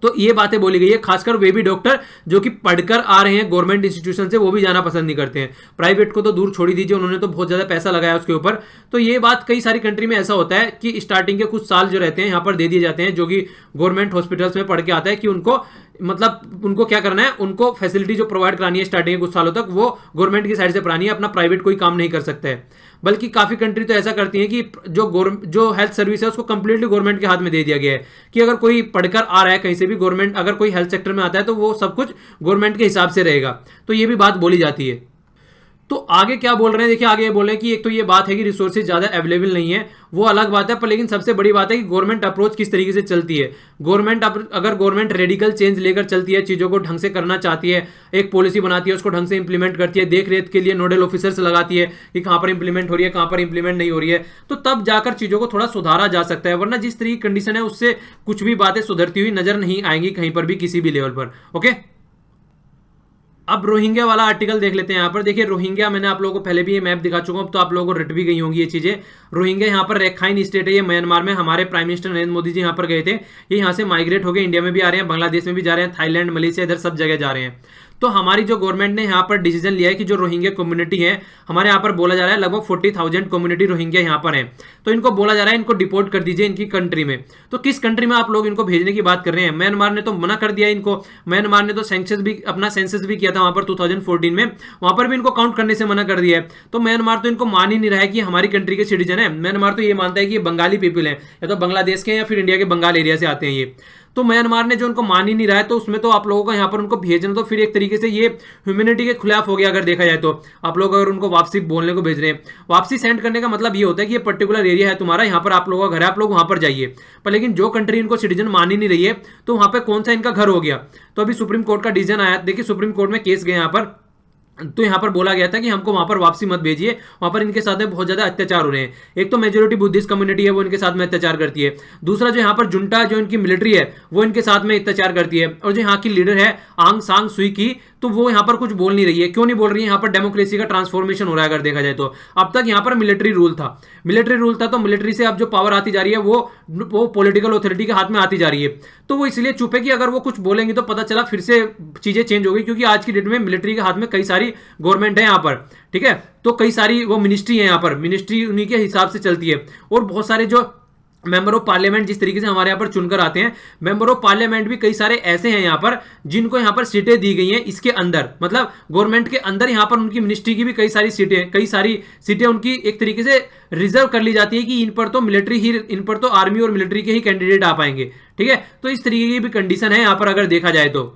तो ये बातें बोली गई है, खासकर वे भी डॉक्टर जो कि पढ़कर आ रहे हैं गवर्नमेंट इंस्टीट्यूशन से, वो भी जाना पसंद नहीं करते हैं। प्राइवेट को तो दूर छोड़ ही दीजिए, उन्होंने तो बहुत ज्यादा पैसा लगाया उसके ऊपर। तो ये बात कई सारी कंट्री में ऐसा होता है कि स्टार्टिंग के कुछ साल जो रहते हैं यहाँ पर दे दिए जाते हैं, जो कि गवर्नमेंट हॉस्पिटल्स में पढ़ के आता है कि उनको मतलब उनको क्या करना है, उनको फैसिलिटी जो प्रोवाइड करानी है स्टार्टिंग के कुछ सालों तक, वो गवर्नमेंट की साइड से करानी है, अपना प्राइवेट कोई काम नहीं कर सकता है। बल्कि काफी कंट्री तो ऐसा करती हैं कि जो हेल्थ सर्विस है उसको कंप्लीटली गवर्नमेंट के हाथ में दे दिया गया है, कि अगर कोई पढ़कर आ रहा है कहीं से भी, गवर्नमेंट अगर कोई हेल्थ सेक्टर में आता है तो वो सब कुछ गवर्नमेंट के हिसाब से रहेगा। तो ये भी बात बोली जाती है। तो आगे क्या बोल रहे हैं, देखिए आगे ये बोल रहे हैं कि एक तो ये बात है कि रिसोर्सेज ज्यादा अवेलेबल नहीं है, वो अलग बात है, पर लेकिन सबसे बड़ी बात है कि गवर्नमेंट अप्रोच किस तरीके से चलती है। अगर गवर्नमेंट रेडिकल चेंज लेकर चलती है, चीजों को ढंग से करना चाहती है, एक पॉलिसी बनाती है, उसको ढंग से इंप्लीमेंट करती है, देख रेख के लिए नोडल ऑफिसर्स लगाती है कि कहां पर इंप्लीमेंट हो रही है, कहां पर इंप्लीमेंट नहीं हो रही है, तो तब जाकर चीजों को थोड़ा सुधारा जा सकता है। वरना जिस तरीके की कंडीशन है उससे कुछ भी बातें सुधरती हुई नजर नहीं आएंगी कहीं पर भी, किसी भी लेवल पर। ओके, अब रोहिंग्या वाला आर्टिकल देख लेते हैं। यहाँ पर देखिए रोहिंग्या, मैंने आप लोगों को पहले भी ये मैप दिखा चुका हूं, तो आप लोगों को रट भी गई होंगी ये चीजें। रोहिंग्या यहाँ पर रेखाइन स्टेट है, ये म्यांमार में। हमारे प्राइम मिनिस्टर नरेंद्र मोदी जी यहाँ पर गए थे, ये यहाँ से माइग्रेट हो गए, इंडिया में भी आ रहे हैं, बांग्लादेश में भी जा रहे हैं, थाईलैंड, मलेशिया, इधर सब जगह जा रहे हैं। तो हमारी जो गवर्नमेंट ने यहाँ पर डिसीजन लिया है कि जो रोहिंग्या कम्युनिटी है, हमारे यहाँ पर बोला जा रहा है लगभग 40,000 कम्युनिटी रोहिंग्या यहाँ पर है, तो इनको बोला जा रहा है इनको डिपोर्ट कर दीजिए इनकी कंट्री में। तो किस कंट्री में आप लोग इनको भेजने की बात कर रहे हैं? म्यांमार ने तो मना कर दिया इनको। म्यांमार ने तो अपना सेंसस भी किया था वहां पर 2014 में, वहां पर भी इनको काउंट करने से मना कर दिया है। तो म्यांमार तो इनको मान ही नहीं रहा है कि हमारी कंट्री के सिटीजन है। म्यांमार तो ये मानता है कि ये बंगाली पीपल है, या तो बांग्लादेश के या फिर इंडिया के बंगाल एरिया से आते हैं ये। तो म्यांमार ने जो उनको मान ही नहीं रहा है, तो उसमें तो आप लोगों का यहाँ पर उनको भेजना तो फिर एक तरीके से ये ह्यूमैनिटी के खिलाफ हो गया अगर देखा जाए तो। आप लोग अगर उनको वापसी बोलने को भेज रहे हैं, वापसी सेंड करने का मतलब ये होता है कि ये पर्टिकुलर एरिया है तुम्हारा, यहाँ पर आप लोगों का घर है, आप लोग वहां पर जाइए। पर लेकिन जो कंट्री इनको सिटीजन मान ही नहीं रही है, तो वहां पर कौन सा इनका घर हो गया। तो अभी सुप्रीम कोर्ट का डिसीजन आया, देखिए सुप्रीम कोर्ट में केस गए यहाँ पर, तो यहाँ पर बोला गया था कि हमको वहां पर वापसी मत भेजिए, वहां पर इनके साथ में बहुत ज्यादा अत्याचार हो रहे हैं। एक तो मेजोरिटी बुद्धिस्ट कम्युनिटी है, वो इनके साथ में अत्याचार करती है। दूसरा जो यहाँ पर जुंटा जो इनकी मिलिट्री है, वो इनके साथ में अत्याचार करती है। और जो यहाँ की लीडर है आंग सांग सुई की, तो वो यहाँ पर कुछ बोल नहीं रही है। क्यों नहीं बोल रही है? यहाँ पर डेमोक्रेसी का ट्रांसफॉर्मेशन हो रहा है अगर देखा जाए तो। अब तक यहाँ पर मिलिट्री रूल था, तो मिलिट्री से अब जो पावर आती जा रही है वो पॉलिटिकल ऑथोरिटी के हाथ में आती जा रही है। तो वो इसलिए चुप है कि अगर वो कुछ बोलेंगे तो पता चला फिर से चीजें चेंज हो गई, क्योंकि आज की डेट में मिलिट्री के हाथ में कई सारी गवर्नमेंट है यहाँ पर, ठीक है। तो कई सारी वो मिनिस्ट्री है यहाँ पर, मिनिस्ट्री उन्हीं के हिसाब से चलती है। और बहुत सारे जो मेंबर ऑफ पार्लियामेंट जिस तरीके से हमारे यहाँ पर चुनकर आते हैं, मेंबर ऑफ पार्लियामेंट भी कई सारे ऐसे हैं यहाँ पर जिनको यहाँ पर सीटें दी गई हैं इसके अंदर, मतलब गवर्नमेंट के अंदर यहाँ पर उनकी मिनिस्ट्री की भी कई सारी सीटें उनकी एक तरीके से रिजर्व कर ली जाती है कि इन पर तो आर्मी और मिलिट्री के ही कैंडिडेट आ पाएंगे, ठीक है। तो इस तरीके की भी कंडीशन है यहाँ पर अगर देखा जाए तो।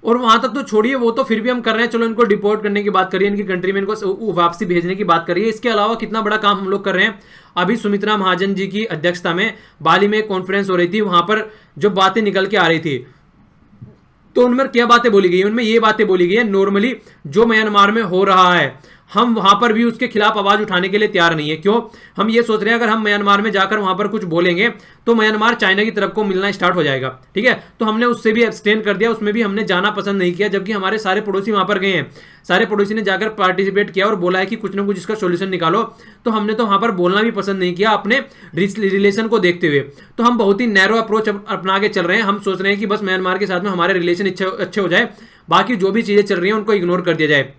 और वहां तक तो छोड़िए, वो तो फिर भी हम कर रहे हैं, चलो इनको डिपोर्ट करने की बात करिए, इनकी कंट्री में इनको वापसी भेजने की बात करिए। इसके अलावा कितना बड़ा काम हम लोग कर रहे हैं। अभी सुमित्रा महाजन जी की अध्यक्षता में बाली में एक कॉन्फ्रेंस हो रही थी, वहां पर जो बातें निकल के आ रही थी, तो उनमें क्या बातें बोली गई? उनमें ये बातें बोली गई है, नॉर्मली जो म्यांमार में हो रहा है हम वहां पर भी उसके खिलाफ आवाज उठाने के लिए तैयार नहीं है। क्यों? हम ये सोच रहे हैं अगर हम म्यांमार में जाकर वहां पर कुछ बोलेंगे तो म्यांमार चाइना की तरफ को मिलना स्टार्ट हो जाएगा, ठीक है। तो हमने उससे भी एब्सटेन कर दिया, उसमें भी हमने जाना पसंद नहीं किया, जबकि हमारे सारे पड़ोसी वहां पर गए हैं। सारे पड़ोसी ने जाकर पार्टिसिपेट किया और बोला है कि कुछ ना कुछ इसका सोल्यूशन निकालो। तो हमने तो वहां पर बोलना भी पसंद नहीं किया अपने रिलेशन को देखते हुए। तो हम बहुत ही नैरो अप्रोच अपना के चल रहे हैं। हम सोच रहे हैं कि बस म्यांमार के साथ में हमारे रिलेशन अच्छे हो जाए, बाकी जो भी चीजें चल रही हैं उनको इग्नोर कर दिया जाए।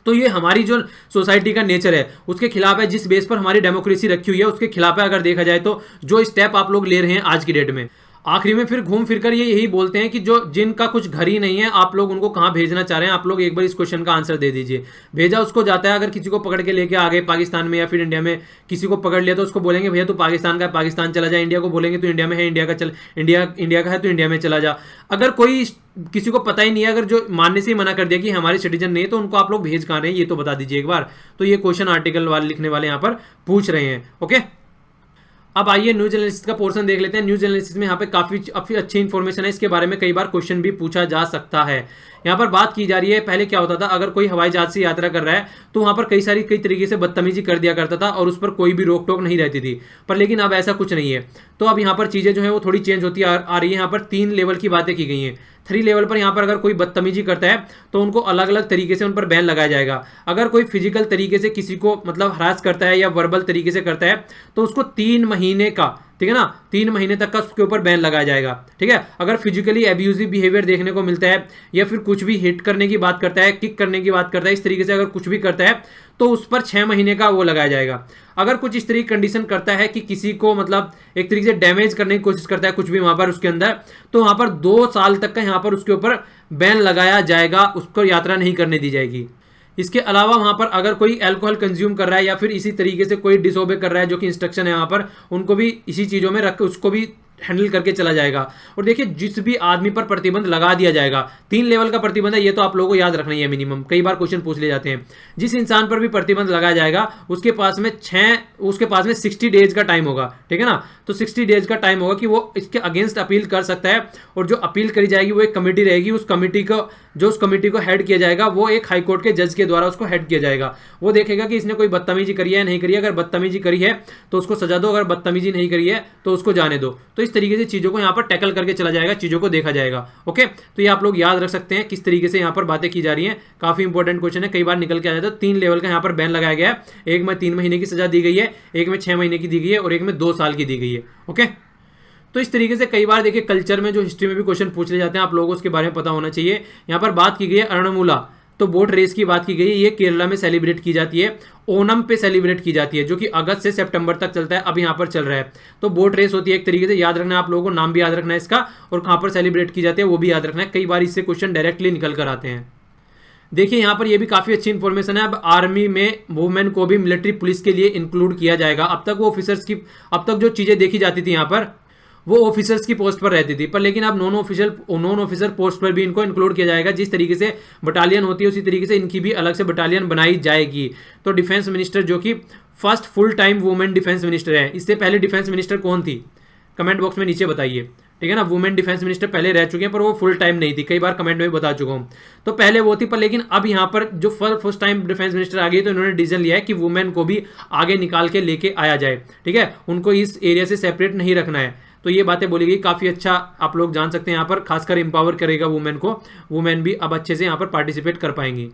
तो ये हमारी जो सोसाइटी का नेचर है उसके खिलाफ है, जिस बेस पर हमारी डेमोक्रेसी रखी हुई है उसके खिलाफ है अगर देखा जाए तो, जो स्टेप आप लोग ले रहे हैं आज की डेट में। आखिरी में फिर घूम फिरकर ये यही बोलते हैं कि जो जिनका कुछ घर ही नहीं है, आप लोग उनको कहां भेजना चाह रहे हैं? आप लोग एक बार इस क्वेश्चन का आंसर दे दीजिए। भेजा उसको जाता है, अगर किसी को पकड़ के लेके आ गए पाकिस्तान में या फिर इंडिया में किसी को पकड़ लिया, तो उसको बोलेंगे भैया तू पाकिस्तान का है, पाकिस्तान चला जा। इंडिया को बोलेंगे तो इंडिया में है, इंडिया का है तो इंडिया में चला जा। अगर कोई किसी को पता ही नहीं है, अगर जो मानने से ही मना कर दिया कि हमारे सिटीजन नहीं है, तो उनको आप लोग भेज कहां रहे हैं ये तो बता दीजिए एक बार। तो ये क्वेश्चन आर्टिकल वाले लिखने वाले यहाँ पर पूछ रहे हैं। ओके, अब आइए न्यूज एनालिसिस का पोर्शन देख लेते हैं। न्यूज एनालिसिस में यहाँ पे काफी अच्छी इन्फॉर्मेशन है, इसके बारे में कई बार क्वेश्चन भी पूछा जा सकता है। यहाँ पर बात की जा रही है, पहले क्या होता था, अगर कोई हवाई जहाज से यात्रा कर रहा है तो वहां पर कई तरीके से बदतमीजी कर दिया करता था और उस पर कोई भी रोक टोक नहीं रहती थी। पर लेकिन अब ऐसा कुछ नहीं है। तो अब यहाँ पर चीजें जो है वो थोड़ी चेंज होती आ रही है। यहाँ पर 3 लेवल की बातें की गई हैं। 3 लेवल पर यहाँ पर अगर कोई बदतमीजी करता है तो उनको अलग अलग तरीके से उन पर बैन लगाया जाएगा। अगर कोई फिजिकल तरीके से किसी को मतलब हरास करता है या वर्बल तरीके से करता है तो उसको 3 महीने का, ठीक है ना, 3 महीने तक का उसके ऊपर बैन लगाया जाएगा, ठीक है। अगर फिजिकली एब्यूजिव बिहेवियर देखने को मिलता है या फिर कुछ भी हिट करने की बात करता है, किक करने की बात करता है, इस तरीके से अगर कुछ भी करता है तो उस पर 6 महीने का वो लगाया जाएगा। अगर कुछ इस तरीके की कंडीशन करता है कि किसी को मतलब एक तरीके से डैमेज करने की कोशिश करता है कुछ भी वहां पर उसके अंदर, तो वहां पर 2 साल तक का यहाँ पर उसके ऊपर बैन लगाया जाएगा, उसको यात्रा नहीं करने दी जाएगी। इसके अलावा वहां पर अगर कोई अल्कोहल कंज्यूम कर रहा है या फिर इसी तरीके से कोई डिसोबे कर रहा है, जो कि इंस्ट्रक्शन है वहां पर, उनको भी इसी चीजों में रख उसको भी हैंडल करके चला जाएगा। और देखिए जिस भी आदमी पर प्रतिबंध लगा दिया जाएगा, 3 लेवल का प्रतिबंध है, ये तो आप लोगों को याद रखना ही है मिनिमम, कई बार क्वेश्चन पूछ ले जाते हैं। जिस इंसान पर भी प्रतिबंध लगाया जाएगा उसके पास में 60 डेज का टाइम होगा, ठीक है ना। तो 60 डेज का टाइम होगा कि वो इसके अगेंस्ट अपील कर सकता है, और जो अपील करी जाएगी वो एक कमेटी रहेगी, उस कमेटी को हेड किया जाएगा वो एक हाईकोर्ट के जज के द्वारा उसको हेड किया जाएगा। वो देखेगा कि इसने कोई बदतमीजी करी है नहीं करी है, अगर बदतमीजी करी है तो उसको सजा दो, अगर बदतमीजी नहीं करी है तो उसको जाने दो। तो इस तरीके से चीजों को यहाँ पर टैकल करके चला जाएगा, चीजों को देखा जाएगा। ओके, तो ये आप लोग याद रख सकते हैं किस तरीके से यहाँ पर बातें की जा रही हैं। काफी इंपॉर्टेंट क्वेश्चन है, कई बार निकल के आ जाता है। 3 लेवल का यहाँ पर बैन लगाया गया है, एक में 3 महीने की सजा दी गई है, एक में 6 महीने की दी गई है और एक में 2 साल की दी गई है। ओके, तो इस तरीके से कई बार देखिए कल्चर में जो हिस्ट्री में भी क्वेश्चन पूछ ले जाते हैं, आप लोगों को उसके बारे में पता होना चाहिए। यहाँ पर बात की गई है अरणमुला, तो बोट रेस की बात की गई है, ये केरला में सेलिब्रेट की जाती है, ओनम पे सेलिब्रेट की जाती है, जो कि अगस्त से सितंबर तक चलता है, अब यहाँ पर चल रहा है। तो बोट रेस होती है एक तरीके से, याद रखना है आप लोगों को, नाम भी याद रखना है इसका, और कहाँ पर सेलिब्रेट की जाती है वो भी याद रखना है, कई बार इससे क्वेश्चन डायरेक्टली निकल कर आते हैं। देखिए यहाँ पर ये भी काफी अच्छी इंफॉर्मेशन है, अब आर्मी में वुमेन को भी मिलिट्री पुलिस के लिए इंक्लूड किया जाएगा। अब तक जो चीजें देखी जाती थी यहाँ पर वो ऑफिसर्स की पोस्ट पर रहती थी, पर लेकिन अब नॉन ऑफिसर पोस्ट पर भी इनको इंक्लूड किया जाएगा। जिस तरीके से बटालियन होती है उसी तरीके से इनकी भी अलग से बटालियन बनाई जाएगी। तो डिफेंस मिनिस्टर जो कि first full time women defence minister है, इससे पहले डिफेंस मिनिस्टर कौन थी कमेंट बॉक्स में नीचे बताइए, ठीक है ना। वुमेन डिफेंस मिनिस्टर पहले रह चुके हैं पर वो फुल टाइम नहीं थी, कई बार कमेंट में भी बता चुका हूँ। तो पहले वो थी, पर लेकिन अब यहाँ पर जो फर्स्ट टाइम डिफेंस मिनिस्टर आ गई तो इन्होंने डिसीजन लिया है कि वुमेन को भी आगे निकाल के लेके आया जाए, ठीक है, उनको इस एरिया से सेपरेट नहीं रखना है। तो ये बातें बोली गई, काफी अच्छा आप लोग जान सकते हैं, यहाँ पर खासकर इंपावर करेगा वुमेन को, वुमेन भी अब अच्छे से यहाँ पर पार्टिसिपेट कर पाएंगी।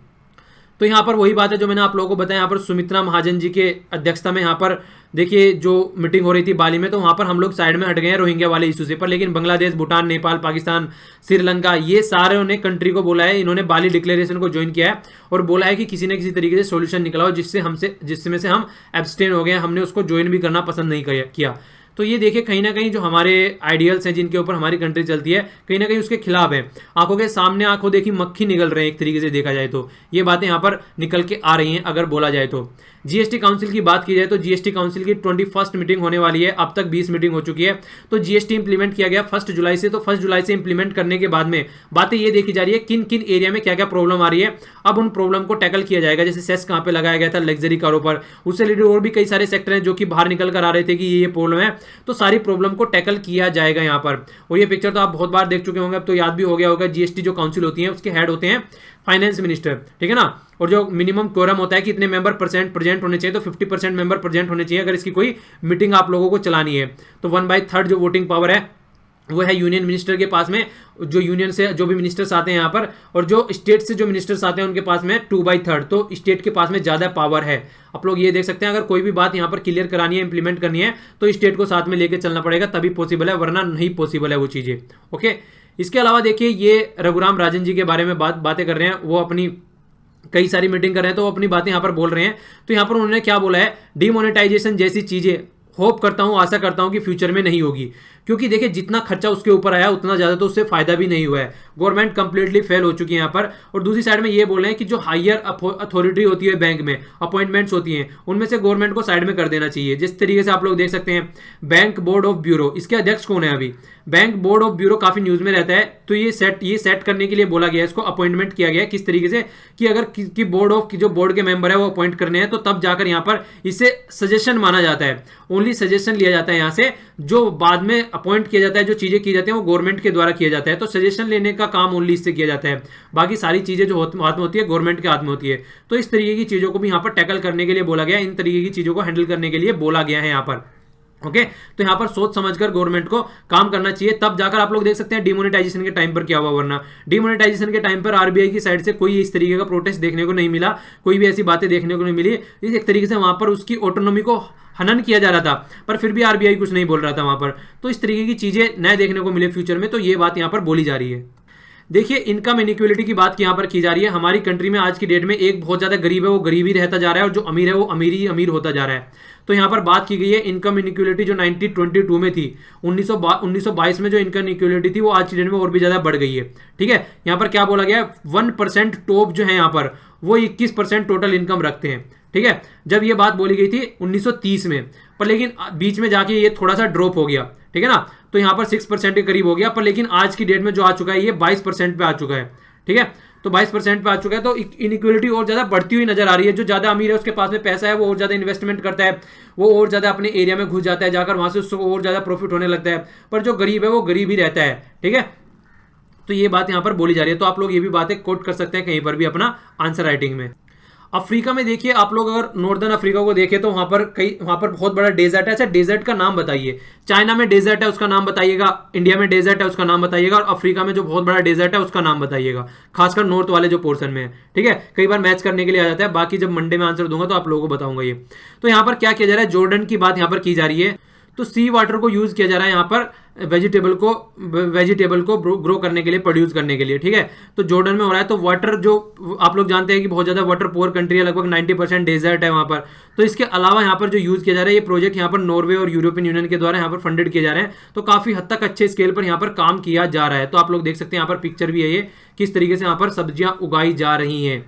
तो यहाँ पर वही बात है जो मैंने आप लोगों को बताया, यहाँ पर सुमित्रा महाजन जी के अध्यक्षता में यहाँ पर देखिए जो मीटिंग हो रही थी बाली में, तो वहाँ पर हम लोग साइड में हट गए हैं रोहिंग्या वाले इशू से, पर लेकिन बांग्लादेश, भूटान, नेपाल, पाकिस्तान, श्रीलंका, ये सारे ने कंट्री को बोला है, इन्होंने बाली डिक्लेरेशन को ज्वाइन किया है और बोला है कि किसी न किसी तरीके से सोल्यूशन निकला हो जिसमें से हम एब्सटेन हो गए, हमने उसको ज्वाइन भी करना पसंद नहीं किया। तो ये देखिए कहीं ना कहीं जो हमारे आइडियल्स हैं जिनके ऊपर हमारी कंट्री चलती है, कहीं ना कहीं उसके खिलाफ है। आंखों के सामने आंखों देखी मक्खी निकल रहे हैं एक तरीके से देखा जाए तो, ये बातें यहाँ पर निकल के आ रही हैं अगर बोला जाए तो। जीएसटी काउंसिल की बात की जाए तो जीएसटी काउंसिल की 21st मीटिंग होने वाली है, अब तक 20 मीटिंग हो चुकी है। तो जीएसटी इंप्लीमेंट किया गया 1 जुलाई से, तो 1 जुलाई से इंप्लीमेंट करने के बाद में बातें ये देखी जा रही है किन किन एरिया में क्या क्या प्रॉब्लम आ रही है। अब उन प्रॉब्लम को टैकल किया जाएगा, जैसे सेस कहाँ पे लगाया गया था लग्जरी कारों पर, उससे रिलेटेड और भी कई सारे सेक्टर हैं जो कि बाहर निकल कर आ रहे थे कि ये प्रॉब्लम है, तो सारी प्रॉब्लम को टैकल किया जाएगा यहाँ पर। और ये पिक्चर तो आप बहुत बार देख चुके होंगे, अब तो याद भी हो गया होगा। जीएसटी जो काउंसिल होती है उसके हेड होते हैं फाइनेंस मिनिस्टर, ठीक है ना, और जो मिनिमम क्योरम होता है कि इतने मेंबर प्रेजेंट होने चाहिए, तो 50% मेंबर प्रेजेंट होने चाहिए अगर इसकी कोई मीटिंग आप लोगों को चलानी है। तो 1/3 जो वोटिंग पावर है वो है यूनियन मिनिस्टर के पास में, जो यूनियन से जो भी मिनिस्टर्स आते हैं यहाँ पर, और जो स्टेट से जो मिनिस्टर्स आते हैं उनके पास में 2/3, तो स्टेट के पास में ज़्यादा पावर है। आप लोग ये देख सकते हैं, अगर कोई भी बात यहाँ पर क्लियर करानी है, इंप्लीमेंट करनी है, तो स्टेट को साथ में लेकर चलना पड़ेगा, तभी पॉसिबल है, वरना नहीं पॉसिबल है वो चीज़ें। ओके, इसके अलावा देखिए ये रघुराम राजन जी के बारे में बातें कर रहे हैं, वो अपनी कई सारी मीटिंग कर रहे हैं, तो वो अपनी बातें यहाँ पर बोल रहे हैं। तो यहाँ पर उन्होंने क्या बोला है, डिमोनेटाइजेशन जैसी चीज़ें होप करता हूँ, आशा करता हूँ कि फ्यूचर में नहीं होगी, क्योंकि देखिए जितना खर्चा उसके ऊपर आया उतना ज़्यादा तो उससे फायदा भी नहीं हुआ है, गवर्नमेंट कंप्लीटली फेल हो चुकी है यहाँ पर। और दूसरी साइड में ये बोल रहे हैं कि जो हायर अथॉरिटी होती है बैंक में, अपॉइंटमेंट्स होती हैं, उनमें से गवर्नमेंट को साइड में कर देना चाहिए। जिस तरीके से आप लोग देख सकते हैं बैंक बोर्ड ऑफ ब्यूरो, इसके अध्यक्ष कौन है अभी, बैंक बोर्ड ऑफ ब्यूरो काफी न्यूज में रहता है, तो ये सेट करने के लिए बोला गया है, इसको अपॉइंटमेंट किया गया है किस तरीके से कि अगर कि बोर्ड के मेंबर है वो अपॉइंट करने हैं, तो तब जाकर यहाँ पर इसे सजेशन माना जाता है, ओनली सजेशन लिया जाता है यहाँ से, जो बाद में अपॉइंट किया जाता है, जो चीजें की जाती हैं वो गवर्नमेंट के द्वारा किया जाता है, तो सजेशन लेने का काम ओनली इससे किया जाता है, बाकी सारी चीजें जो हाथ में होती है गवर्नमेंट के हाथ में होती है। तो इस तरीके की चीजों को भी यहाँ पर टैकल करने के लिए बोला गया, इन तरीके की चीजों को हैंडल करने के लिए बोला गया है यहाँ पर। ओके तो यहाँ पर सोच समझकर गवर्नमेंट को काम करना चाहिए, तब जाकर आप लोग देख सकते हैं डिमोनेटाइजेशन के टाइम पर क्या हुआ। वरना डिमोनेटाइजेशन के टाइम पर आरबीआई की साइड से कोई इस तरीके का प्रोटेस्ट देखने को नहीं मिला, कोई भी ऐसी बातें देखने को नहीं मिली। इस एक तरीके से वहां पर उसकी ऑटोनॉमी को हनन किया जा रहा था, पर फिर भी आरबीआई कुछ नहीं बोल रहा था वहां पर। तो इस तरीके की चीजें नए देखने को मिले फ्यूचर में, तो ये बात यहाँ पर बोली जा रही है। देखिए इनकम इनइक्वलिटी की बात यहाँ पर की जा रही है। हमारी कंट्री में आज की डेट में एक बहुत ज्यादा गरीब है वो गरीब ही रहता जा रहा है, और जो अमीर है वो अमीर ही अमीर होता जा रहा है। तो यहाँ पर बात की गई है इनकम इनइक्वलिटी जो 1922 में थी, 1922 में जो इनकम इनइक्वलिटी थी वो आज की डेट में और भी ज्यादा बढ़ गई है। ठीक है, यहाँ पर क्या बोला गया है, 1% टॉप जो है यहाँ पर वो 21% टोटल इनकम रखते हैं। ठीक है, जब ये बात बोली गई थी 1930 में, पर लेकिन बीच में जाके ये थोड़ा सा ड्रॉप हो गया। ठीक है ना, तो यहाँ पर 6% के करीब हो गया, पर लेकिन आज की डेट में जो आ चुका है ये 22% पे आ चुका है। ठीक है, तो 22% पे आ चुका है, तो इनइक्वलिटी और ज्यादा बढ़ती हुई नजर आ रही है। जो ज्यादा अमीर है उसके पास में पैसा है, वो और ज्यादा इन्वेस्टमेंट करता है, वो और ज्यादा अपने एरिया में घुस जाता है, जाकर वहां से उसको और ज्यादा प्रॉफिट होने लगता है। पर जो गरीब है वो गरीब ही रहता है। ठीक है, तो ये बात यहाँ पर बोली जा रही है। तो आप लोग ये भी बातें कोट कर सकते हैं कहीं पर भी अपना आंसर राइटिंग में। अफ्रीका में देखिए आप लोग अगर नॉर्दर्न अफ्रीका को देखें तो वहां पर बहुत बड़ा डेजर्ट है। अच्छा डेजर्ट का नाम बताइए, चाइना में डेजर्ट है उसका नाम बताइएगा, इंडिया में डेजर्ट है उसका नाम बताइएगा, और अफ्रीका में जो बहुत बड़ा डेजर्ट है उसका नाम बताइएगा, खासकर नॉर्थ वाले जो पोर्शन में है। ठीक है, कई बार मैच करने के लिए आ जाता है, बाकी जब मंडे में आंसर दूंगा तो आप लोगों को बताऊंगा ये। तो यहाँ पर क्या किया जा रहा है, जॉर्डन की बात यहाँ पर की जा रही है। तो सी वाटर को यूज किया जा रहा है यहाँ पर वेजिटेबल को ग्रो करने के लिए, प्रोड्यूस करने के लिए। ठीक है, तो जॉर्डन में हो रहा है। तो वाटर जो आप लोग जानते हैं कि बहुत ज्यादा वाटर पुअर कंट्री है, लगभग 90% डेजर्ट है वहां पर। तो इसके अलावा यहाँ पर जो यूज किया जा रहा है, ये प्रोजेक्ट यहाँ पर नॉर्वे और यूरोपियन यूनियन के द्वारा यहाँ पर फंडेड किए जा रहे हैं। तो काफी हद तक अच्छे स्केल पर यहाँ पर काम किया जा रहा है। तो आप लोग देख सकते हैं यहाँ पर पिक्चर भी है ये, किस तरीके से यहाँ पर सब्जियां उगाई जा रही हैं।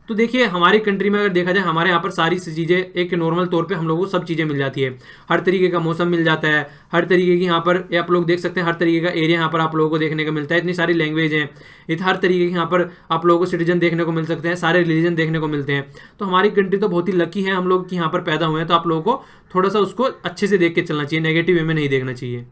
तो देखिए हमारी कंट्री में अगर देखा जाए, हमारे यहाँ पर सारी चीज़ें एक नॉर्मल तौर पे हम लोगों को सब चीज़ें मिल जाती है। हर तरीके का मौसम मिल जाता है, हर तरीके की यहाँ पर आप लोग देख सकते हैं, हर तरीके का एरिया यहाँ पर आप लोगों को देखने को मिलता है। इतनी सारी लैंग्वेज हैं, हर तरीके के यहाँ पर आप लोगों को सिटीजन देखने को मिल सकते हैं, सारे रिलीजन देखने को मिलते हैं। तो हमारी कंट्री तो बहुत ही लकी है हम लोग कि यहाँ पर पैदा हुए हैं। तो आप लोगों को थोड़ा सा उसको अच्छे से देख के चलना चाहिए, नेगेटिव वे में नहीं देखना चाहिए।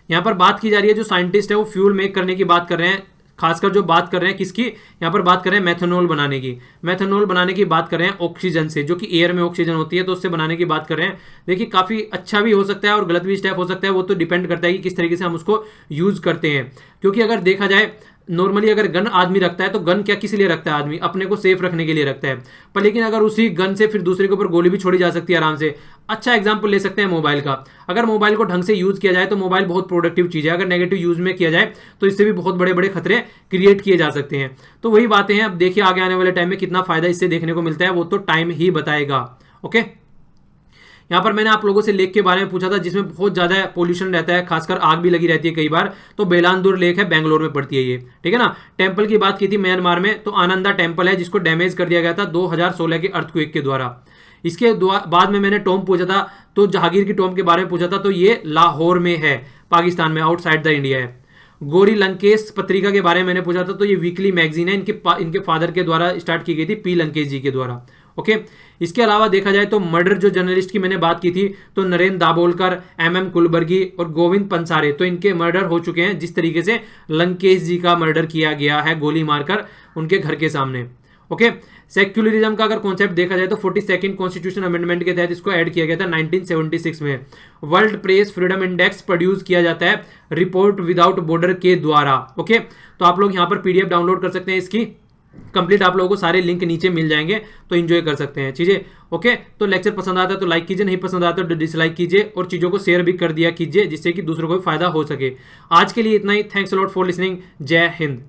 यहाँ पर बात की जा रही है, जो साइंटिस्ट है वो फ्यूल मेक करने की बात कर रहे हैं, खासकर जो बात कर रहे हैं किसकी, यहाँ पर बात कर रहे हैं मेथनॉल बनाने की। मेथनॉल बनाने की बात कर रहे हैं ऑक्सीजन से, जो कि एयर में ऑक्सीजन होती है, तो उससे बनाने की बात कर रहे हैं। देखिए काफी अच्छा भी हो सकता है और गलत भी स्टेप हो सकता है, वो तो डिपेंड करता है कि किस तरीके से हम उसको यूज करते हैं। क्योंकि अगर देखा जाए नॉर्मली अगर गन आदमी रखता है तो गन क्या किस लिए रखता है, आदमी अपने को सेफ रखने के लिए रखता है। पर लेकिन अगर उसी गन से फिर दूसरे के ऊपर गोली भी छोड़ी जा सकती है आराम से। अच्छा एग्जांपल ले सकते हैं मोबाइल का। अगर मोबाइल को ढंग से यूज किया जाए तो मोबाइल बहुत प्रोडक्टिव चीज है, अगर नेगेटिव यूज में किया जाए तो इससे भी बहुत बड़े बड़े खतरे क्रिएट किए जा सकते हैं। तो वही बातें हैं। अब देखिए आगे आने वाले टाइम में कितना फायदा इससे देखने को मिलता है, वो तो टाइम ही बताएगा। ओके, यहाँ पर मैंने आप लोगों से लेक के बारे में पूछा था जिसमें बहुत ज्यादा पोल्यूशन रहता है, खासकर आग भी लगी रहती है कई बार। तो बेलांदूर लेक है, बेंगलोर में पड़ती है ये। ठीक है ना। टेंपल की बात की थी म्यांमार में, तो आनंदा टेंपल है जिसको डैमेज कर दिया गया था 2016 के अर्थक्वेक के द्वारा। इसके बाद में मैंने टॉम पूछा था, तो जहांगीर की टॉम के बारे में पूछा था, तो ये लाहौर में है, पाकिस्तान में, आउटसाइड द इंडिया है। गौरी लंकेश पत्रिका के बारे में मैंने पूछा था, तो ये वीकली मैगजीन है, इनके फादर के द्वारा स्टार्ट की गई थी, पी लंकेश जी के द्वारा। ओके, इसके अलावा देखा जाए तो मर्डर जो जर्नलिस्ट की मैंने बात की थी, तो नरेंद्र दाभोलकर, एम कुलबर्गी और गोविंद पंसारे, तो इनके मर्डर हो चुके हैं। जिस तरीके से लंकेश जी का मर्डर किया गया है गोली मारकर उनके घर के सामने। ओके, सेक्युलरिज्म का अगर कॉन्सेप्ट देखा जाए तो 42nd कॉन्स्टिट्यूशन अमेंडमेंट के तहत इसको ऐड किया गया था 1976 में। World press freedom index produce किया जाता है रिपोर्ट विदाउट बॉर्डर के द्वारा। ओके, तो आप लोग यहाँ पर पीडीएफ डाउनलोड कर सकते हैं इसकी कंप्लीट, आप लोगों को सारे लिंक नीचे मिल जाएंगे, तो एंजॉय कर सकते हैं चीजें। ओके, तो लेक्चर पसंद आता है तो लाइक कीजिए, नहीं पसंद आता तो डिसलाइक कीजिए, और चीजों को शेयर भी कर दिया कीजिए जिससे कि दूसरों को भी फायदा हो सके। आज के लिए इतना ही। Thanks a lot for listening. जय हिंद।